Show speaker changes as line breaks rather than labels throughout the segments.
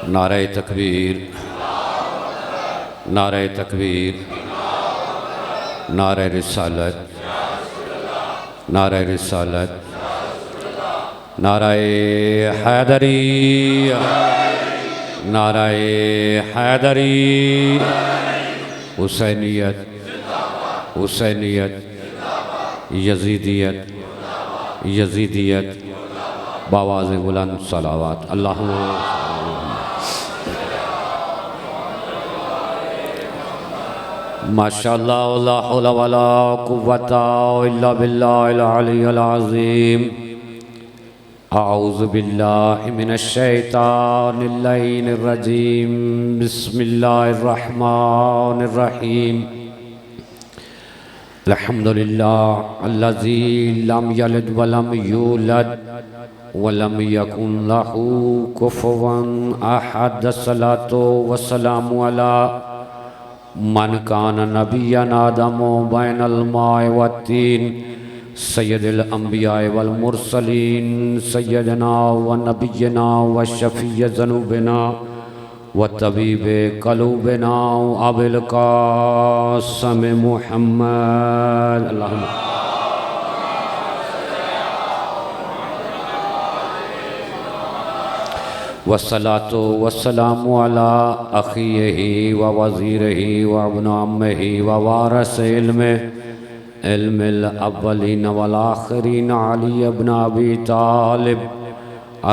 नारे तकबीर, नारे तकबीर, नारे रिसालत, नारे रिसालत, नाराए हैदरी, नाराए हैदरी, हुसैनियत, हुसैनियत, यजीदियत, यजीदियत, बावाज़ बुलंद सलावत। अल्लाहुम्मा माशाअल्लाह ला हौला वला कुव्वता इल्ला बिल्लाहिल अलिय्यिल अज़ीम। अऊज़ु बिल्लाहि मिनश शैतानिर रजीम। बिस्मिल्लाहिर रहमानिर रहीम। अल्हम्दुलिल्लाह अल्लज़ी लम यलिद वलम यूलद वलम यकुन लहू कुफुवन अहद। अस्सलातु वस्सलामु अला मन कान नबिय्यन आदमु बैनल माइ वत्तीन सय्यदुल अंबिया वल मुरसलीन सय्यदना व नबिय्यना व शफीय ज़ुनूबिना व तबीब क़ुलूबिना अबिल क़ासिम मुहम्मद। अल्लाहुम्मा वस्सलातु वस्सलामु अला अख़ीही व वज़ीरिही व इब्न अम्मिही व वारिस इल्मिल अव्वलीन वल आख़िरीन अली इब्न अबी तालिब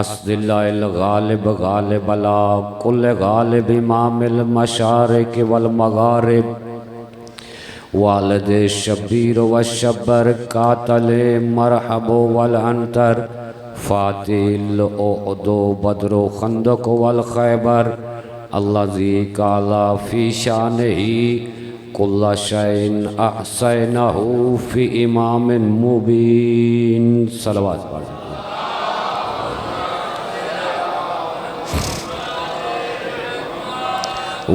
अस्दिल्लाहिल गालिब गालिब अला कुल्लि गालिब इमामिल मशारिक़ वल मग़ारिब वालिद शब्बीर व शब्बर कातिल मरहब वल अंतर फ़ातिल उहद बद्र खंदक वल खैबर अल्लज़ी क़ाला फ़ी शानिही कुल्ल शैइन अहसैनहू फ़ी इमामिन मुबीन। सलवात पढ़।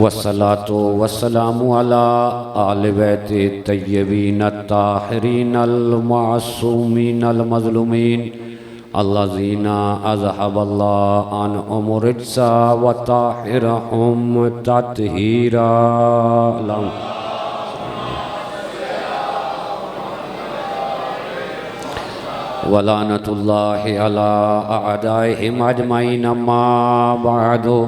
वस्सलातु वस्सलामु अला आलि बैति तय्यबीन अत्ताहिरीन अल मासूमीन अल मज़लूमीन अल्लज़ीना अज़हबल्लाहु अन्हुम रिज्सा व ताहिरहुम तत्हीरा। व लानतुल्लाहि अला अअदाइहिम अजमईन। अम्मा बअदु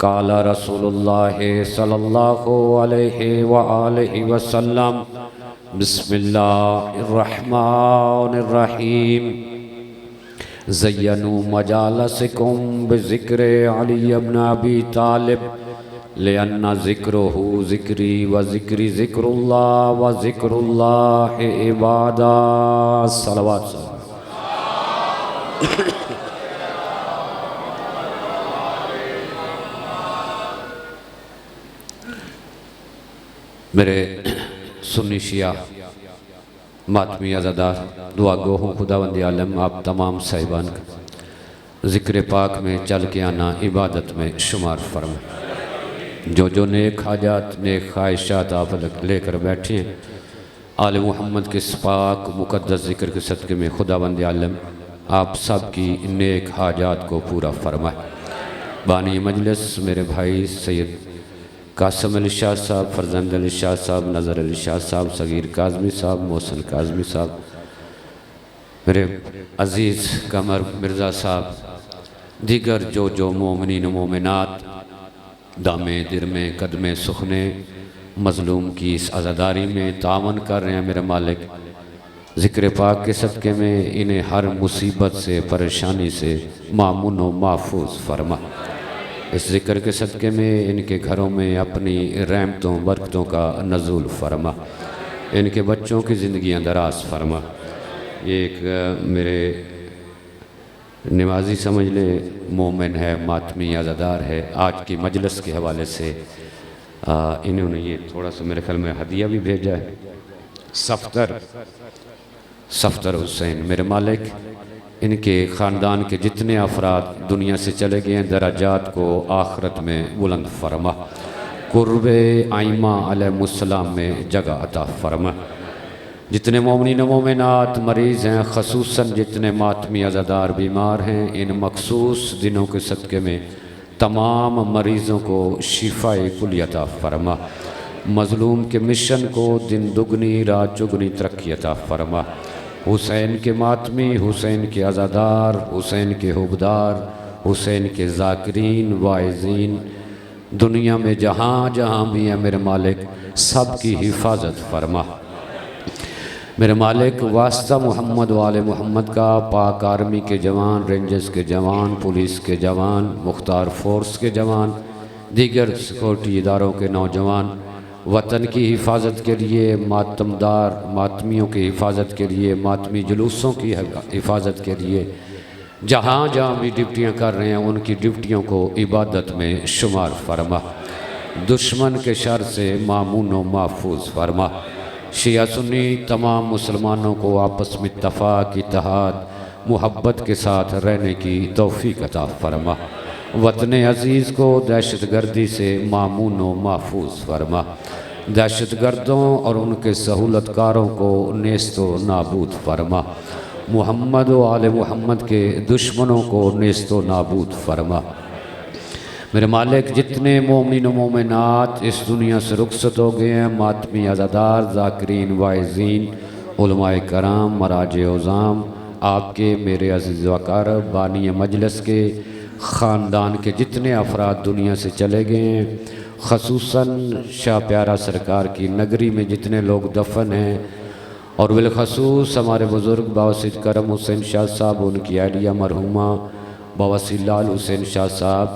क़ाला रसूलुल्लाहि सल्लल्लाहु अलैहि व आलिहि वसल्लम। बिस्मिल्लाहिर रहमानिर रहीम। ज़य्यनू मजालसिकुम बिज़िक्रि अली इब्न अबी तालिब लिअन्ना ज़िक्रुहु ज़िक्री व ज़िक्री ज़िक्रुल्लाह व ज़िक्रुल्लाह इबादा। सलवात। मेरे सुन्नी शिया मातमी अज़ादार दुआ गो हूँ खुदावंद आलम आप तमाम साहिबान का ज़िक्र पाक में चल के आना इबादत में शुमार फरमा। जो नेक हाजात नेक ख्वाहिशात आप लेकर बैठे हैं आले मोहम्मद के पाक मुक़द्दस ज़िक्र के सदक़े में खुदावंद आलम आप सब की नेक हाजात को पूरा फरमाए। बानी मजलिस मेरे भाई सैयद कासिम अली शाह साहब, फरजंद अली शाह साहब, नज़र अली शाह साहब, सगीर काज़मी साहब, मोहसिन काज़मी साहब, मेरे अज़ीज़ कमर मिर्ज़ा साहब, दीगर जो मोमिनीन मोमिनात दामे दिरमे कदमे सुखने मज़लूम की इस आज़ादारी में तावन कर रहे हैं। मेरे मालिक ज़िक्र पाक के सदक़े में इन्हें हर मुसीबत से परेशानी से मामून व महफूज फरमा। इस ज़िक्र के सदक़े में इनके घरों में अपनी रहमतों बरकतों का नज़ूल फरमा। इनके बच्चों की ज़िंदगियाँ दराज फरमा। एक मेरे नवाजी समझ लें मोमिन है, मातमी अज़ादार है। आज की मजलिस के हवाले से इन्होंने ये थोड़ा सा मेरे ख्याल में हदिया भी भेजा है। सफ्तर हुसैन मेरे मालिक इनके ख़ानदान के जितने अफराद दुनिया से चले गए हैं दराजात को आखरत में बुलंद फरमा। कुर्बे आइमा अलैहिस्सलाम में जगह अता फरमा। जितने मोमिनीन मोमिनात मरीज़ हैं, ख़ुसूसन जितने मातमी अज़ादार बीमार हैं, इन मखसूस दिनों के सदक़े में तमाम मरीज़ों को शिफाए कुली अता फरमा। मज़लूम के मिशन को दिन दुगनी रात चुगनी तरक्की अता फरमा। हुसैन के मातमी, हुसैन के अज़ादार, हुसैन के हुबदार, हुसैन के ज़ाकिरीन वाइज़ीन दुनिया में जहाँ जहाँ भी हैं मेरे मालिक सब की हिफाजत फरमा। मेरे मालिक वास्ता मोहम्मद वाले मोहम्मद का, पाक आर्मी के जवान, रेंजर्स के जवान, पुलिस के जवान, मुख्तार फोर्स के जवान, दीगर सिक्योरिटी इदारों के नौजवान वतन की हिफाजत के लिए, मातमदार मातमियों की हिफाजत के लिए, मातमी जुलूसों की हिफाजत के लिए जहाँ जहाँ भी ड्यूटियाँ कर रहे हैं उनकी ड्यूटियों को इबादत में शुमार फरमा। दुश्मन के शर से मामून व महफूज फरमा। शिया सुन्नी तमाम मुसलमानों को आपस में इत्तफ़ाक़, इत्तेहाद, मुहब्बत के साथ रहने की तौफ़ीक़ अता फरमा। वतन अज़ीज़ को दहशत गर्दी से मामून व महफूज फरमा। दहशत गर्दों और उनके सहूलतकारों को नेस्त व नाबूद फरमा। मोहम्मद व आले मोहम्मद के दुश्मनों को नेस्त व नाबूद फरमा। मेरे मालिक जितने मोमिन व मोमिनात इस दुनिया से रुखसत हो गए हैं, मातमी अज़ादार, ज़ाकिरीन वाइज़ीन, उलमाए कराम, मराज उज़ाम, आपके मेरे अज़ीज़ वकार बानी मजलिस के ख़ानदान के जितने अफराद दुनिया से चले गए हैं, ख़ुसूसन शाह प्यारा सरकार की नगरी में जितने लोग दफन हैं और बिलखसूस हमारे बुज़ुर्ग बावसीद करम हुसैन शाह साहब, उनकी अहलिया मरहुमा बावसीद लाल हुसैन शाह साहब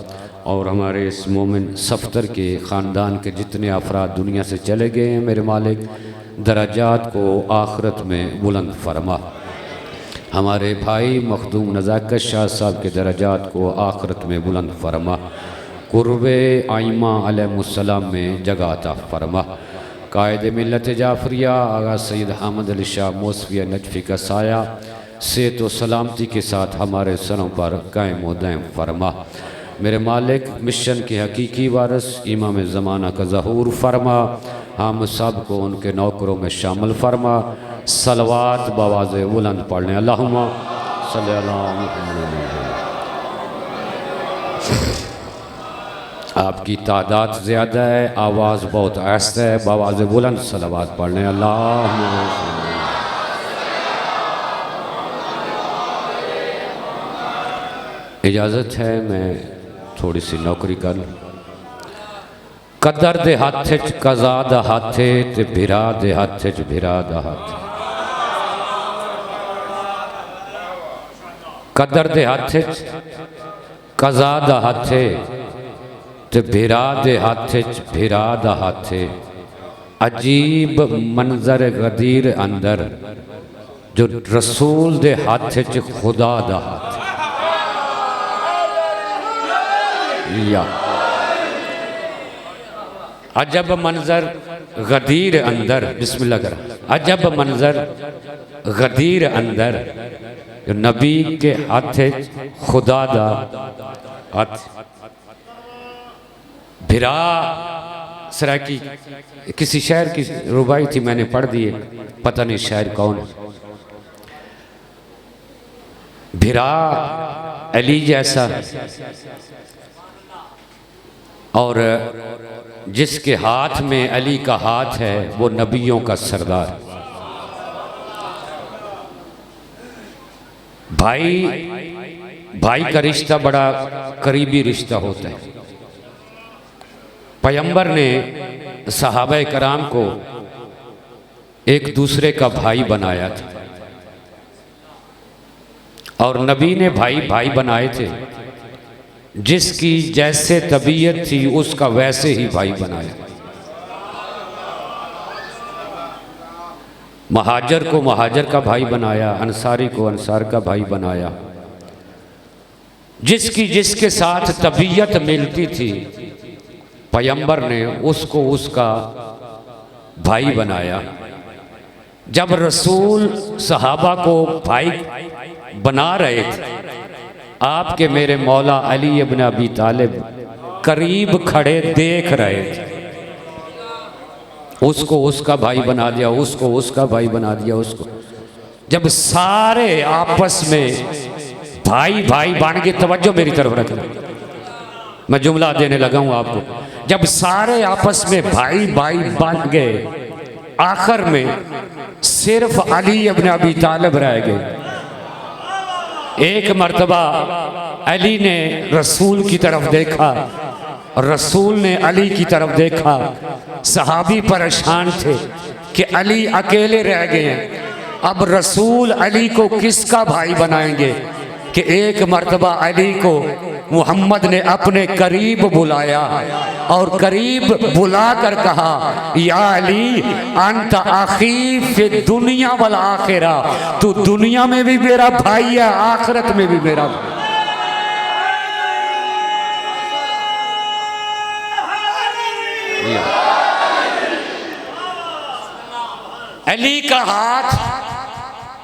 और हमारे इस मोमिन सफ्तर के ख़ानदान के जितने अफराद दुनिया से चले गए हैं, मेरे मालिक दराजात को आखिरत में बुलंद फरमा। हमारे भाई मखदूम नज़ाकत शाह साहब के दराजात को आखिरत में बुलंद फरमा। कुर्बे आइमा अलैहिस्सलाम में जगह अता फरमा। कायद मिल्लत जाफरिया आगा सैयद हामिद अली शाह मौसवी नजफ़ी का साया सेहत व सलामती के साथ हमारे सरों पर कायम व दायम फरमा। मेरे मालिक मिशन के हकीकी वारिस इमाम ज़माना का ज़हूर फरमा। हम सब को उनके नौकरों में शामिल फरमा। सलवात बवाज़ बुलंद पढ़ने अल्लाहुम्मा सल्ली अला मुहम्मद। आपकी तादाद ज़्यादा है, आवाज़ बहुत आहिस्ता है, बवाज़ बुलंद सलवात पढ़ने अल्लाहुम्मा। इजाज़त है मैं थोड़ी सी नौकरी कर लूँ। कदर दे हाथ च कज़ा दा हाथे ते भिरा दे हाथ च भिरा दा हाथे। कदर दे हाथ च कज़ा दा हाथे ते भिरा दे हाथ च भिरा दा हाथे। अजीब मंजर गदीर अंदर जो रसूल दे हाथ च खुदा दा हाथ। या अजब मंजर गदीर अंदर, बिस्मिल्लाह कर। अजब मंजर गदीर अंदर जो नबी के हाथ खुदा दा हाथ। भिरा सरा की किसी शायर की रुबाई थी, मैंने पढ़ दी है, पता नहीं शायर कौन है। भिरा अली जैसा और जिसके हाथ में अली का हाथ है वो नबियों का सरदार। भाई का रिश्ता बड़ा करीबी रिश्ता होता है। पैगंबर ने सहाबा कराम को एक दूसरे का भाई बनाया था और नबी ने भाई बनाए थे। जिसकी जैसे तबीयत थी उसका वैसे ही भाई बनाया। महाजर को महाजर का भाई बनाया, अंसारी को अंसार का भाई बनाया। जिसकी जिसके साथ तबीयत मिलती थी पैगंबर ने उसको उसका भाई बनाया। जब रसूल सहाबा को भाई बना रहे थे, आपके मेरे मौला अली इब्न अबी तालिब करीब खड़े देख रहे थे। उसको उसका भाई बना दिया, उसको उसका भाई बना दिया। उसको जब सारे आपस में भाई बन के, तवज्जो मेरी तरफ रखना, मैं जुमला देने लगा हूं आपको। जब सारे आपस में भाई भाई बन गए, आखिर में सिर्फ अली इब्न अबी तालिब रह गए। एक मर्तबा अली ने रसूल की तरफ देखा, रसूल ने अली की तरफ देखा। सहाबी परेशान थे कि अली अकेले रह गए हैं, अब रसूल अली को किसका भाई बनाएंगे। कि एक मर्तबा अली को मोहम्मद ने अपने करीब बुलाया और करीब बुलाकर कहा, या अली अंत आखी फि दुनिया वल आखिरा, तू दुनिया में भी मेरा भाई है, आखिरत में भी मेरा भाई। अली का हाथ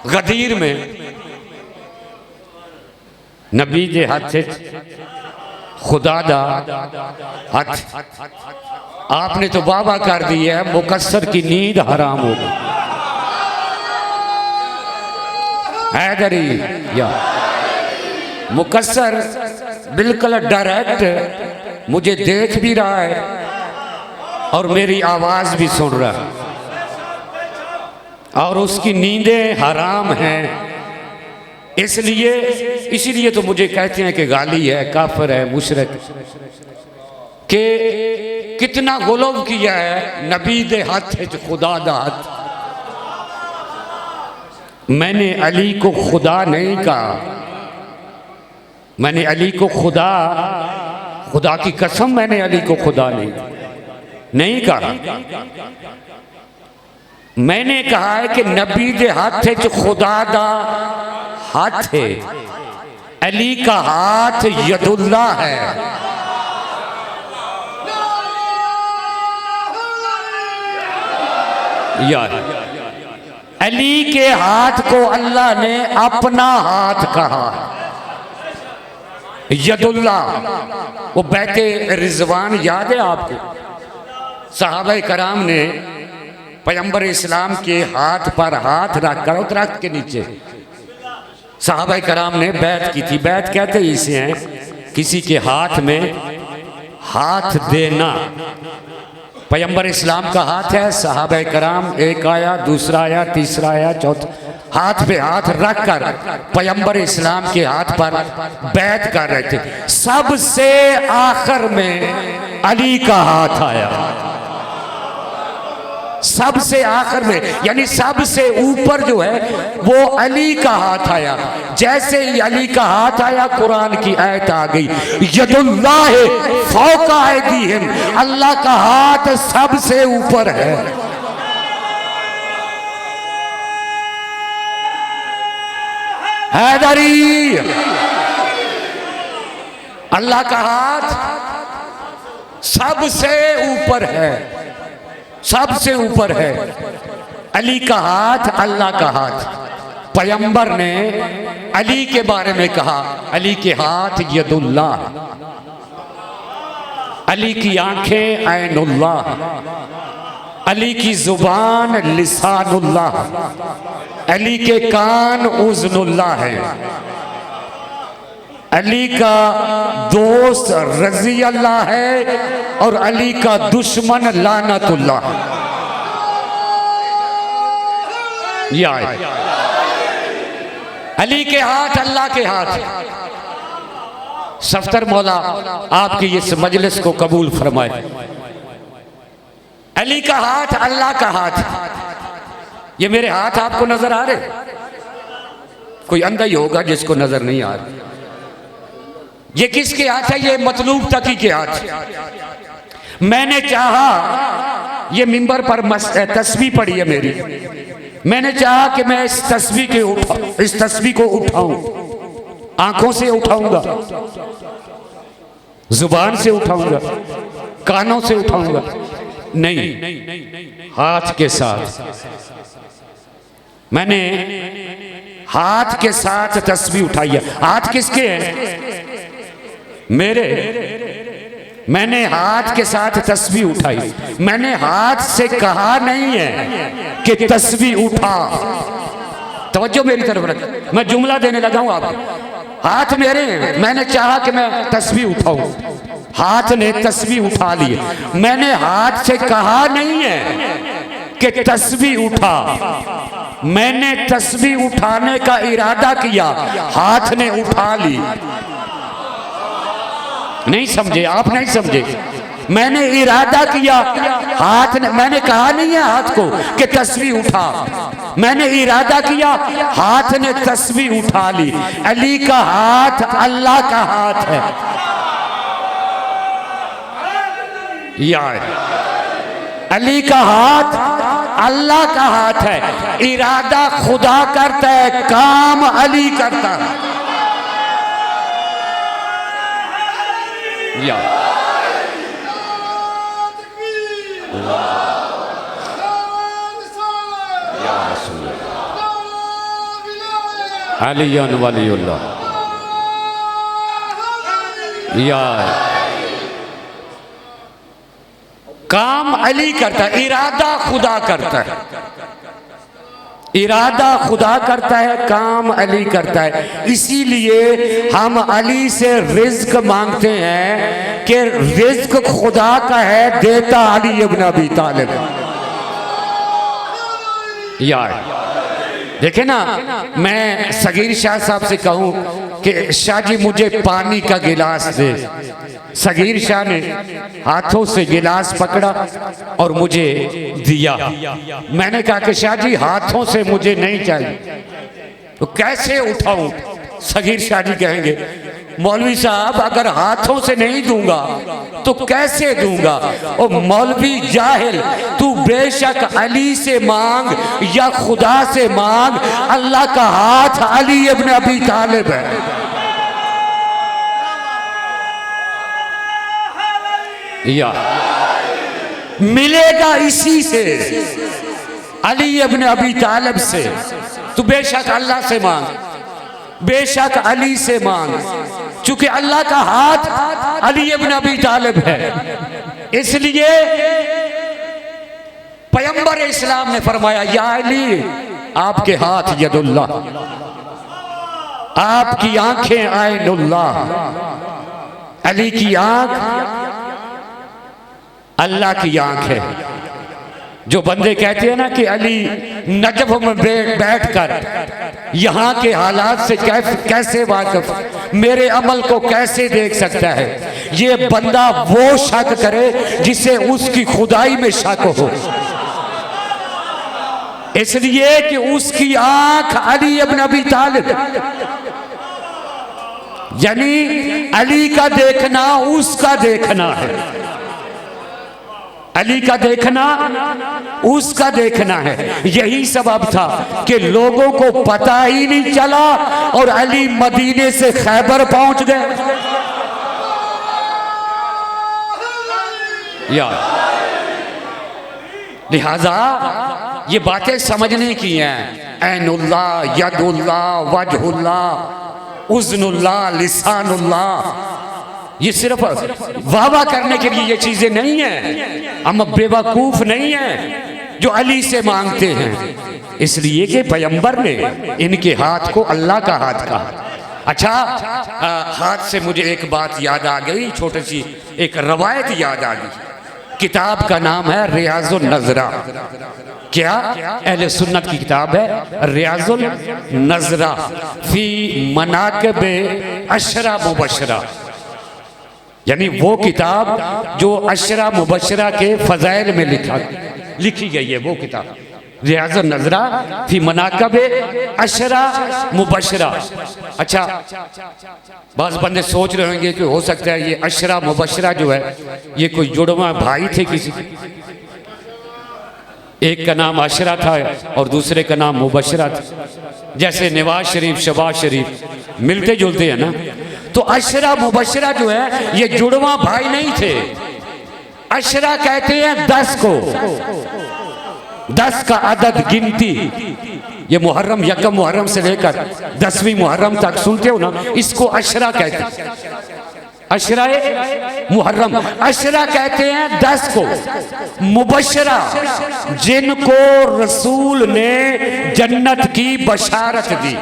गदीर में नबी के हाथ से खुदा दा हाथ आपने तो बाबा कर दी है, मुकस्सर की नींद हराम हो गई। हैदरी या मुकस्सर बिल्कुल डायरेक्ट मुझे देख भी रहा है और मेरी आवाज भी सुन रहा है, और उसकी नींदें हराम हैं। इसीलिए तो मुझे कहते हैं कि गाली है, काफिर है, मुशरिक। के कितना गुलाम किया है नबी दे हाथ खुदा दा हाथ। मैंने अली को खुदा नहीं कहा, मैंने अली को खुदा की कसम, मैंने अली को खुदा नहीं कहा। मैंने कहा है कि नबी दे हाथ खुदा दा हाथ है, अली का हाथ यदुल्ला है। यार अली के हाथ को अल्लाह ने अपना हाथ कहा, यदुल्ला। वो बैते रिजवान याद है आपको? सहाबा कराम ने पैगंबर इस्लाम के हाथ पर हाथ रखकर उतरक के नीचे सहाबा कराम ने बैत की थी। बैत कहते ही इसे हैं किसी के हाथ में हाथ देना। पैगंबर इस्लाम का हाथ है, सहाबा कराम एक आया, दूसरा आया, तीसरा आया, चौथा, हाथ पे हाथ रखकर पैगंबर इस्लाम के हाथ पर बैत कर रहे थे। सबसे आखिर में अली का हाथ आया, सबसे आखिर में, यानी सबसे ऊपर जो है वो अली का हाथ आया। जैसे ही अली का हाथ आया कुरान की आयत आ गई, यदुल्लाह फौका ऐदीहिम, अल्लाह का हाथ सबसे ऊपर है। हैदरी, अल्लाह का हाथ सबसे ऊपर है, सबसे ऊपर है। अली का हाथ अल्लाह का हाथ। पैगंबर ने अली के बारे में कहा, अली के हाथ यदुल्लाह, अली की आंखें ऐनुल्लाह, अली की जुबान लिसानुल्लाह, अली के कान उज़्नुल्लाह है, अली का दोस्त रजी अल्लाह है और अली का दुश्मन लानतुल्लाह। अली के हाथ अल्लाह के हाथ। सफ्तर मौला आपकी इस मजलिस को कबूल फरमाए। अली का हाथ अल्लाह का हाथ। ये मेरे हाथ आपको नजर आ रहे? कोई अंधा ही होगा जिसको नजर नहीं आ रहा। ये किसके हाथ है? ये मतलूब तकी के हाथ। मैंने चाहा, ये मिंबर पर तस्बीह पड़ी है मेरी, मैंने चाहा कि मैं इस तस्बीह को उठाऊं, आंखों से उठाऊंगा, जुबान से उठाऊंगा, कानों से उठाऊंगा, नहीं, हाथ के साथ। मैंने हाथ के साथ तस्बीह उठाई है। हाथ किसके हैं? मेरे। मैंने हाथ के साथ तस्बीह उठाई। मैंने हाथ से कहा नहीं है कि तस्बीह उठा। तवज्जो मेरी तरफ रख, मैं जुमला देने लगा हूं आपको। हाथ मेरे हैं, मैंने चाहा कि मैं तस्बीह उठाऊं। हाथ ने तस्बीह उठा ली। मैंने हाथ से कहा नहीं है कि तस्बीह उठा, मैंने तस्बीह उठाने का इरादा किया, हाथ ने उठा ली। नहीं समझे आप, नहीं समझे। मैंने इरादा किया, हाथ ने, मैंने कहा नहीं है हाथ को कि तस्बीह उठा, मैंने इरादा किया, हाथ ने तस्बीह उठा ली। अली का हाथ अल्लाह का हाथ है। यार अली का हाथ अल्लाह का हाथ है। इरादा खुदा करता है, काम अली करता है। या अली वलीउल्लाह। या काम अली करता है, इरादा खुदा करता है। इरादा खुदा करता है, काम अली करता है। इसीलिए हम अली से रिज्क मांगते हैं कि रिज्क खुदा का है, देता अली इब्न अबी तालिब। यार देखे ना, मैं सगीर शाह साहब से कहूं कि शाह जी मुझे पानी का गिलास दे, सगीर शाह ने हाथों से गिलास पकड़ा और मुझे दिया। मैंने कहा कि शाह जी हाथों से मुझे नहीं चाहिए, तो कैसे उठाऊं? सगीर शाह जी कहेंगे मौलवी साहब अगर हाथों से नहीं दूंगा तो कैसे दूंगा? ओ मौलवी जाहिल, तू बेशक अली से मांग या खुदा से मांग, अल्लाह का हाथ अली इब्न अबी तालिब है। या मिलेगा इसी से, अली इब्न अबी तालिब से। तू बेशक अल्लाह से मांग, बेशक अली से मांग, चूंकि अल्लाह का हाथ अली इब्न अबी तालिब है। इसलिए पैगंबर इस्लाम ने फरमाया या अली, आपके हाथ यदुल्लाह, आपकी आंखें आइनुल्लाह। अली की आंख अल्लाह की आंख है। जो बंदे कहते हैं ना कि अली नजफ में बैठकर यहाँ के हालात से कैसे वाकिफ, मेरे अमल को कैसे देख सकता है, ये बंदा वो शक करे जिसे उसकी खुदाई में शक हो। इसलिए कि उसकी आंख अली इब्न अबी तालिब, यानी अली का देखना उसका देखना है, अली का देखना उसका देखना है। यही सबब था कि लोगों को पता ही नहीं चला और अली मदीने से खैबर पहुंच गए। यार लिहाजा ये बातें समझने की हैं। ऐनुल्लाह, यदुल्लाह, वजहुल्लाह, उज़्नुल्लाह, लिसानुल्लाह, ये सिर्फ वावा करने के लिए ये चीजें नहीं है। हम बेवकूफ नहीं है जो अली से मांगते हैं, इसलिए कि पैगंबर ने इनके हाथ को अल्लाह का हाथ कहा। अच्छा, हाथ से मुझे एक बात याद आ गई, छोटी सी एक रवायत याद आ गई। किताब का नाम है रियाजुन नजरा। क्या? अहले सुन्नत की किताब है रियाजुल नजरा फी मनाकिब अशरा मुबशरा, यानी वो किताब जो अशरा मुबशरा के फजाइल में लिखी गई है, वो किताब रियाजुन नजरा फी मनाकिब अशरा मुबशरा। अच्छा, बाज़ बंदे सोच रहे होंगे कि हो सकता है ये अशरा मुबशरा जो है ये कोई जुड़वा भाई थे किसी, एक का नाम अशरा था और दूसरे का नाम मुबशरा था। जैसे नवाज शरीफ, शबाज शरीफ मिलते जुलते हैं ना, तो अशरा मुबशरा जो है ये जुड़वा भाई नहीं थे। अशरा कहते हैं 10 को, 10 का अदद गिनती। ये मुहर्रम, यकम मुहर्रम से लेकर 10वीं मुहर्रम तक सुनते हो ना, इसको अशरा कहते हैं। अशराए मुहर्रम, अशरा कहते हैं 10 को। मुबशरा जिनको रसूल ने जन्नत की बशारत दी,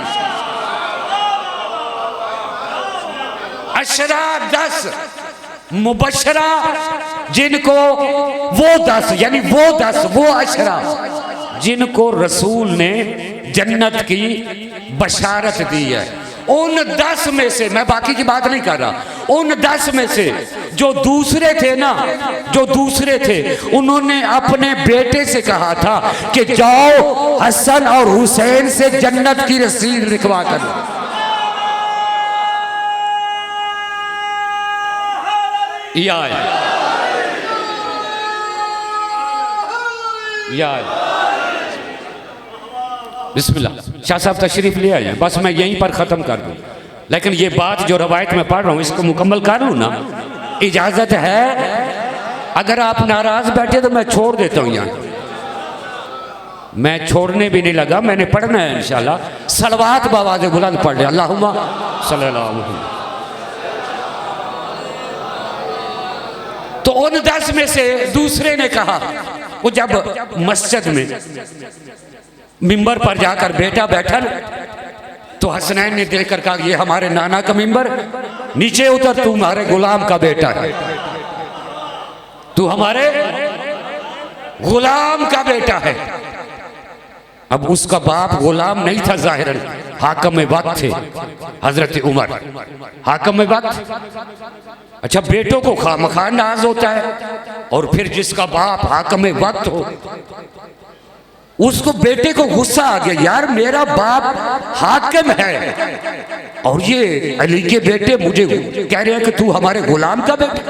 अशरा 10, मुबशरा जिनको वो 10 यानी वो 10 वो अशरा जिनको रसूल ने जन्नत की बशारत दी है, उन 10 में से, मैं बाकी की बात नहीं कर रहा, उन 10 में से जो दूसरे थे ना, जो दूसरे थे उन्होंने अपने बेटे से कहा था कि जाओ हसन और हुसैन से जन्नत की रसीद लिखवा कर। बिस्मिल्लाह, शाह साहब तशरीफ ले आए, बस मैं यहीं पर ख़त्म कर दूं, लेकिन ये बात जो रवायत में पढ़ रहा हूँ इसको मुकम्मल कर लूँ ना, इजाज़त है? अगर आप नाराज़ बैठे तो मैं छोड़ देता हूँ यहाँ, मैं छोड़ने भी नहीं लगा, मैंने पढ़ना है इंशाल्लाह। सलवात बावाज़ बुलंद पढ़ ले, अल्लाहुम्मा सल्लल्लाहु अलैहि वसल्लम। तो उन 10 में से दूसरे ने कहा, वो जब मस्जिद में मिंबर पर जाकर बेटा बैठा तो हसनैन ने देखकर कहा ये हमारे नाना का मिंबर, नीचे उतर, तू हमारे गुलाम का बेटा है, तू हमारे गुलाम का बेटा है। अब उसका बाप गुलाम नहीं था, जाहिरन हाकम वक्त थे, हजरत उमर हाकम वक्त। अच्छा, बेटों को खामखा नाज होता है, और फिर जिसका बाप हाकम वक्त हो उसको बेटे को गुस्सा आ गया, यार मेरा बाप हाकिम है और ये अली के बेटे मुझे कह रहे हैं कि तू हमारे गुलाम का बेटा।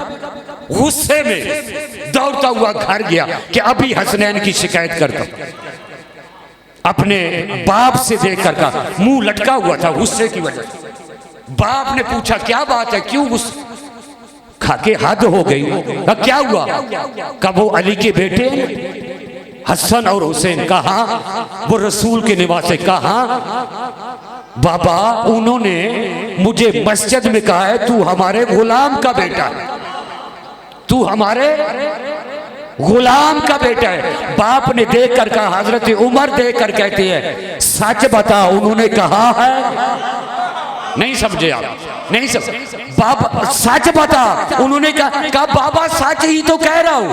गुस्से में दौड़ता हुआ घर गया कि अभी हसनैन की शिकायत करता। अपने बाप से देखकर का मुंह लटका हुआ था गुस्से की वजह से। बाप ने पूछा क्या बात है, क्यों गुस्सा? खाके हद हो गई। क्या हुआ? कब वो अली के बेटे हसन और हुसैन, कहा वो रसूल के निवासे, कहा बाबा उन्होंने मुझे मस्जिद में कहा है तू हमारे गुलाम का बेटा है, तू हमारे गुलाम का बेटा है। बाप ने देखकर कहा, हजरत उमर देखकर कहते हैं सच बता उन्होंने कहा है? नहीं समझे आप? नहीं समझे? बाबा सच बता, उन्होंने कहा बाबा सच ही तो कह रहा हूं,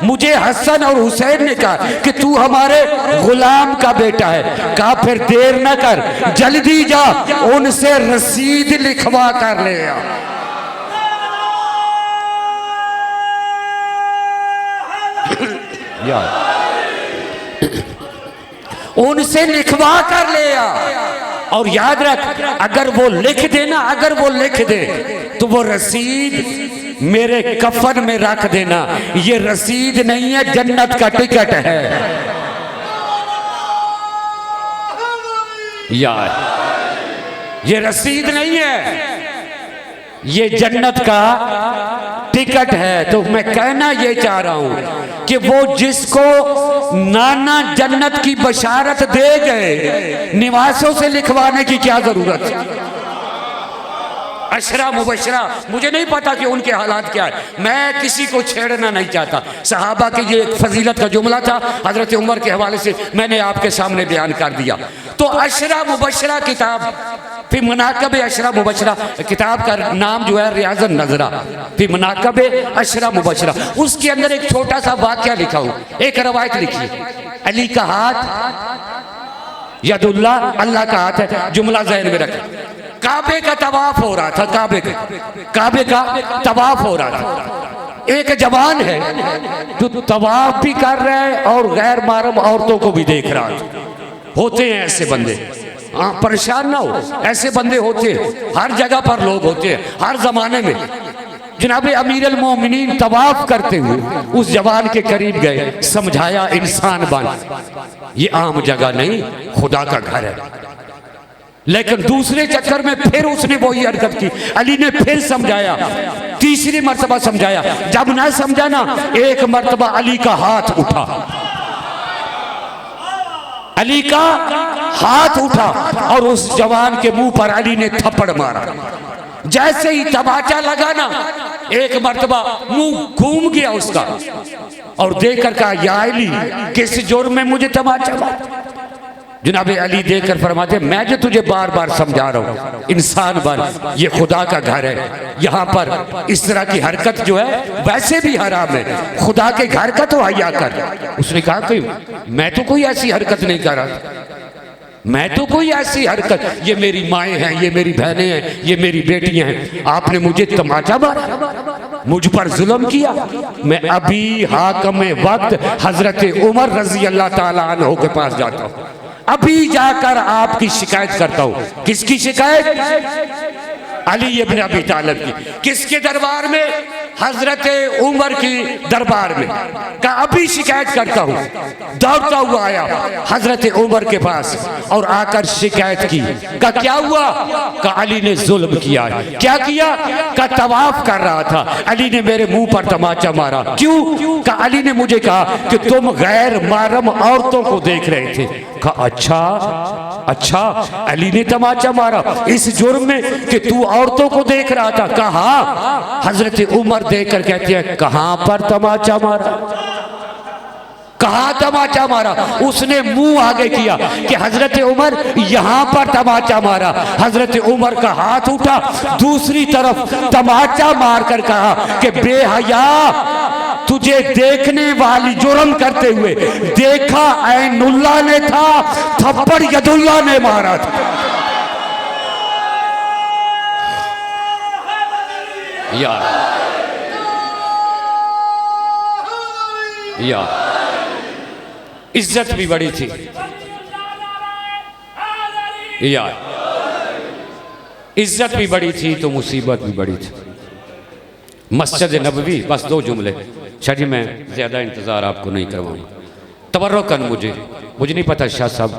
मुझे हसन और हुसैन ने कहा कि तू हमारे गुलाम का बेटा है। कहा फिर देर न कर, जल्दी जा उनसे रसीद लिखवा कर ले आ। उनसे लिखवा कर ले आ। और याद रख, अगर वो लिख देना, अगर वो लिख दे तो वो रसीद मेरे कफन में रख देना। ये रसीद नहीं है, जन्नत का टिकट है। यार ये रसीद नहीं है, ये जन्नत का टिकट है। तो मैं कहना ये चाह रहा हूं कि वो जिसको नाना जन्नत की बशारत दे गए, निवासों से लिखवाने की क्या जरूरत है? अशरा मुबशरा, मुझे नहीं पता कि उनके हालात क्या है, मैं किसी को छेड़ना नहीं चाहता। सहाबा के ये फजीलत का जुमला था, हजरत उमर के हवाले से मैंने आपके सामने बयान कर दिया। तो अशरा मुबशरा किताब, फिर मनाकब अशरा मुबशरा किताब का नाम जो है रियाज़ुन नज़रा, फिर मनाकब अशरा मुबशरा, उसके अंदर एक छोटा सा वाक़या लिखा हूँ, एक रवायत लिखी। अली का हाथ यदुल्ला, अल्लाह का हाथ है, जुमला ज़हन में रखें। काबे का तवाफ हो रहा था, काबे का तवाफ हो रहा था। एक जवान है जो तवाफ भी कर रहा है और गैर महरम औरतों को भी देख रहा है। होते हैं ऐसे बंदे, हाँ परेशान ना हो, ऐसे बंदे होते हैं, हर जगह पर लोग होते हैं, हर जमाने में। जनाब अमीर अल मोमिनीन तवाफ करते हुए उस जवान के करीब गए, समझाया इंसान बन, ये आम जगह नहीं, खुदा का घर है। लेकिन दूसरे चक्कर में फिर उसने वही हरकत की। अली ने फिर समझाया, तीसरी मर्तबा समझाया, जब ना समझा ना, एक मर्तबा अली का हाथ उठा, अली का हाथ उठा और उस जवान के मुंह पर अली ने थप्पड़ मारा। जैसे ही तमाचा लगा ना, एक मर्तबा मुंह घूम गया उसका और देखकर कहा, या अली किस जुर्म में मुझे तमाचा मारा?
जनाब अली देखकर फरमाते मैं जो तुझे बार बार समझा रहा हूँ, इंसान बन, ये खुदा का घर है, यहाँ पर इस तरह की हरकत जो है वैसे भी हराम है, खुदा के घर का तो हया कर। उसने कहा कि मैं तो कोई ऐसी हरकत नहीं कर रहा, मैं तो कोई ऐसी हरकत, ये मेरी माएँ हैं, ये मेरी बहनें हैं, ये मेरी बेटियां हैं, आपने मुझे तमाचा मारा, मुझ पर जुल्म किया। मैं अभी हाकम वक्त हजरत उमर रजी अल्लाह ताला अन्हु के पास जाता हूँ, अभी जाकर आपकी शिकायत करता हूँ। किसकी शिकायत? अली इब्न अबी तालिब की। किसके दरबार में? हजरत उमर की दरबार में। कहा अभी शिकायत करता हूँ। दौड़ता हुआ आया हजरत उमर के पास और आकर शिकायत की। कहा क्या हुआ? कहा अली ने जुल्म किया है। क्या किया? कहा तवाफ कर रहा था, अली ने मेरे मुंह पर तमाचा मारा। क्यों? कहा अली ने मुझे कहा कि तुम गैर महरम औरतों को देख रहे थे। कहा अच्छा, अली ने तमाचा मारा इस जुर्म में कि तू औरतों को देख रहा था? कहा। हजरत उमर देखकर कहते हैं कहां पर तमाचा मारा, कहां तमाचा मारा? उसने मुंह आगे किया कि हजरत उमर यहां पर तमाचा मारा। हजरत उमर का हाथ उठा, दूसरी तरफ तमाचा मारकर कहा कि बेहया, तुझे देखने वाली जुर्म करते हुए देखा ऐनुल्लाह ने था, थप्पड़ यदुल्लाह ने मारा था। यार इज्जत भी बड़ी थी यार, इज्जत भी बड़ी थी तो मुसीबत भी बड़ी थी। मस्जिद नबवी, बस 2 जुमले शायद, मैं ज़्यादा इंतज़ार आपको नहीं करवाऊंगा। तबर्रुकन मुझे नहीं पता शाह साहब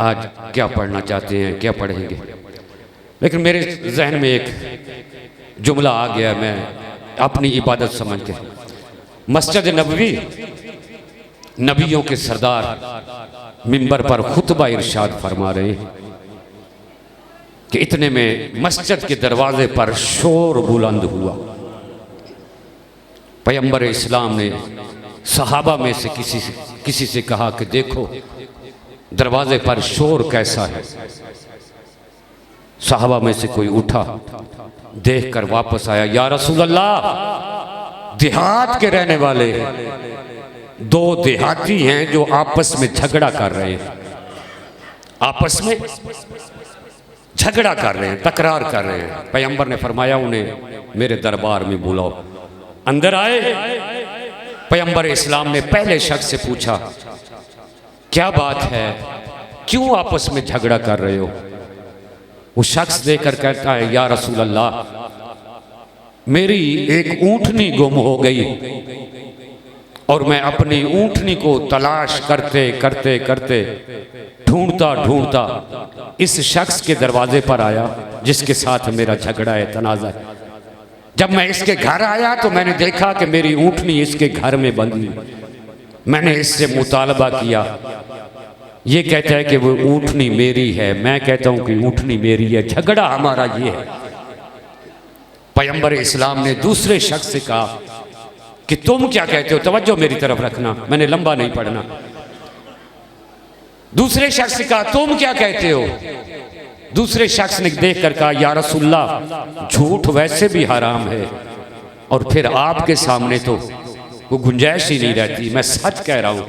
आज क्या पढ़ना चाहते हैं, क्या पढ़ेंगे, लेकिन मेरे जहन में एक जुमला आ गया, मैं अपनी इबादत समझ के। मस्जिद नबवी, नबियों के सरदार मिंबर पर खुतबा इरशाद फरमा रहे हैं कि इतने में मस्जिद के दरवाजे पर शोर बुलंद हुआ। पैगंबर इस्लाम ने सहाबा में से किसी से कहा कि देखो दरवाजे पर शोर कैसा है। सहाबा में से कोई उठा, देखकर वापस आया, या रसूल अल्लाह, देहात के रहने वाले 2 देहाती हैं जो आपस में झगड़ा कर रहे हैं, आपस में झगड़ा कर रहे हैं, तकरार कर रहे हैं। पैगंबर ने फरमाया उन्हें मेरे दरबार में बुलाओ। अंदर आए। पैगंबर इस्लाम ने पहले शख्स से पूछा क्या बात है, क्यों आपस में झगड़ा कर रहे हो? वो शख्स देकर कहता है या रसूल अल्लाह, मेरी एक ऊँटनी गुम हो गई और मैं अपनी ऊँटनी को तलाश करते करते करते ढूंढता ढूंढता इस शख्स के दरवाजे पर आया जिसके साथ मेरा झगड़ा है, तनाज़ा है। जब मैं इसके घर आया तो मैंने देखा कि मेरी ऊँटनी इसके घर में बंधी। मैंने इससे मुतालबा किया, ये कहता है कि वो ऊँटनी मेरी है, मैं कहता हूँ कि ऊँटनी मेरी है, झगड़ा हमारा ये है। पैगंबर इस्लाम ने दूसरे शख्स से कहा कि तुम क्या कहते हो? तवज्जो मेरी तरफ रखना, मैंने लंबा नहीं पढ़ना। दूसरे शख्स ने कहा तुम क्या कहते हो? दूसरे शख्स ने देखकर कहा या रसूलल्लाह, झूठ वैसे भी हराम है और फिर आपके सामने तो वो गुंजाइश ही नहीं रहती, मैं सच कह रहा हूं,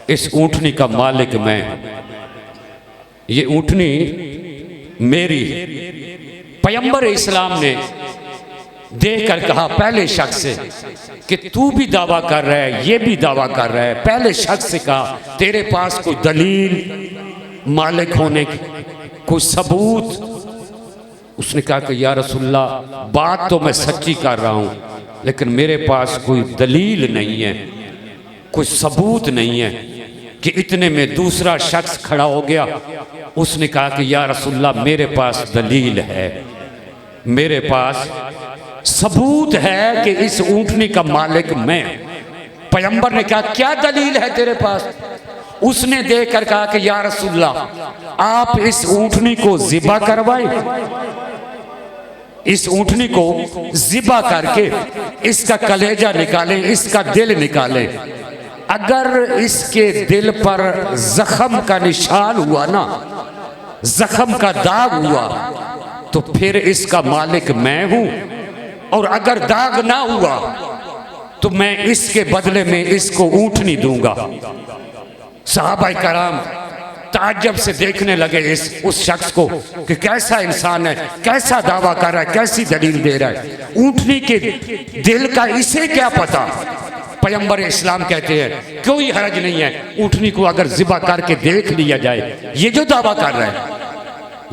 इस ऊँटनी का मालिक मैं, ये ऊँटनी मेरी है। पैगंबर इस्लाम ने देखकर कहा पहले शख्स से कि तू भी दावा कर रहा है, ये भी दावा कर रहा है। पहले शख्स से कहा तेरे पास कोई दलील मालिक होने की, कोई सबूत? उसने कहा कि या रसूलल्लाह, बात तो मैं सच्ची कर रहा हूँ लेकिन मेरे पास कोई दलील नहीं है, कोई सबूत नहीं है। कि इतने में दूसरा शख्स खड़ा हो गया, उसने कहा कि या रसूलल्लाह, मेरे पास दलील है, मेरे पास सबूत है कि इस ऊँटनी का मालिक मैं। पैगंबर ने कहा क्या दलील है तेरे पास? उसने देखकर कहा कि या रसूलल्लाह, आप इस ऊँटनी को ज़िबा करवाएं, इस ऊँटनी को ज़िबा करके इसका कलेजा निकालें, इसका दिल निकालें अगर इसके दिल पर जख्म का निशान हुआ ना, जख्म का दाग हुआ, तो फिर इसका मालिक मैं हूं। और अगर दाग ना हुआ तो मैं इसके बदले में इसको ऊँटनी दूंगा। सहाबा कराम ताज्जुब से देखने लगे उस शख्स को कि कैसा इंसान है, कैसा दावा कर रहा है, कैसी दलील दे रहा है। ऊँटनी के दिल का इसे क्या पता। पैगंबर इस्लाम कहते हैं कोई हरज नहीं है ऊँटनी को अगर ज़िबा करके देख लिया जाए। ये जो दावा कर रहा है,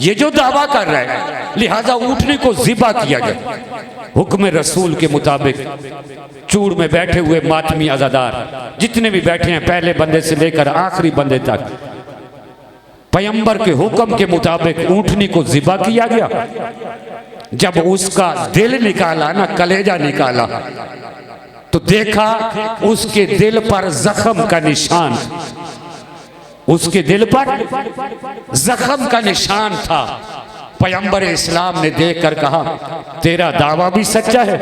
ये जो दावा कर रहा है, लिहाजा ऊँटनी को ज़िबा किया जाए। हुक्म रसूल के मुताबिक चूड़ में बैठे हुए मातमी अज़ादार जितने भी बैठे हैं, पहले बंदे से लेकर आखिरी बंदे तक, पैगंबर के हुक्म के मुताबिक ऊँटनी को ज़िबा किया गया। जब उसका दिल निकाला ना, कलेजा निकाला, तो देखा उसके दिल पर जख्म का निशान, उसके दिल पर जख्म का निशान था। पैगंबर इस्लाम ने देखकर कहा तेरा दावा भी सच्चा है,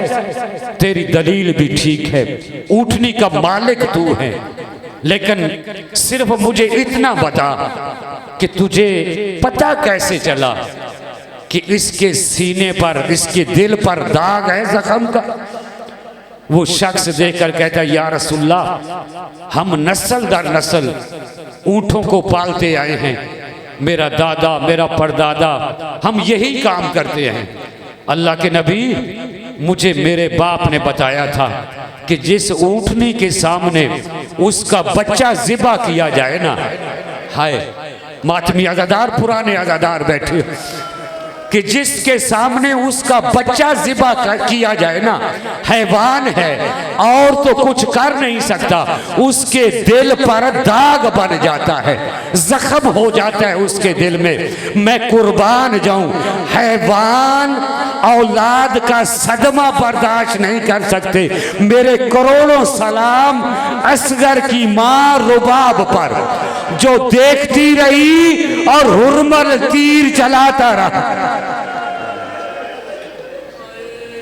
तेरी दलील भी ठीक है, ऊँटनी का मालिक तू है, लेकिन सिर्फ मुझे इतना बता कि तुझे पता कैसे चला कि इसके सीने पर, इसके दिल पर दाग है जख्म का। वो शख्स देखकर कहता या रसूलल्लाह, हम नस्ल दर नस्ल ऊँटों को पालते आए हैं, मेरा दादा, मेरा परदादा, हम यही काम करते हैं। अल्लाह के नबी, मुझे मेरे बाप ने बताया था कि जिस ऊँटनी के सामने उसका बच्चा ज़िबा किया जाए ना, हाय मातमी अज़ादार, पुराने अज़ादार बैठे, कि जिसके सामने उसका बच्चा ज़िबा किया जाए ना, हैवान है और तो कुछ कर नहीं सकता, उसके दिल पर दाग बन जाता है, जख्म हो जाता है उसके दिल में। मैं कुर्बान जाऊं, हैवान औलाद का सदमा बर्दाश्त नहीं कर सकते। मेरे करोड़ों सलाम असगर की माँ रुबाब पर, जो देखती रही और हुरमल तीर चलाता रहा।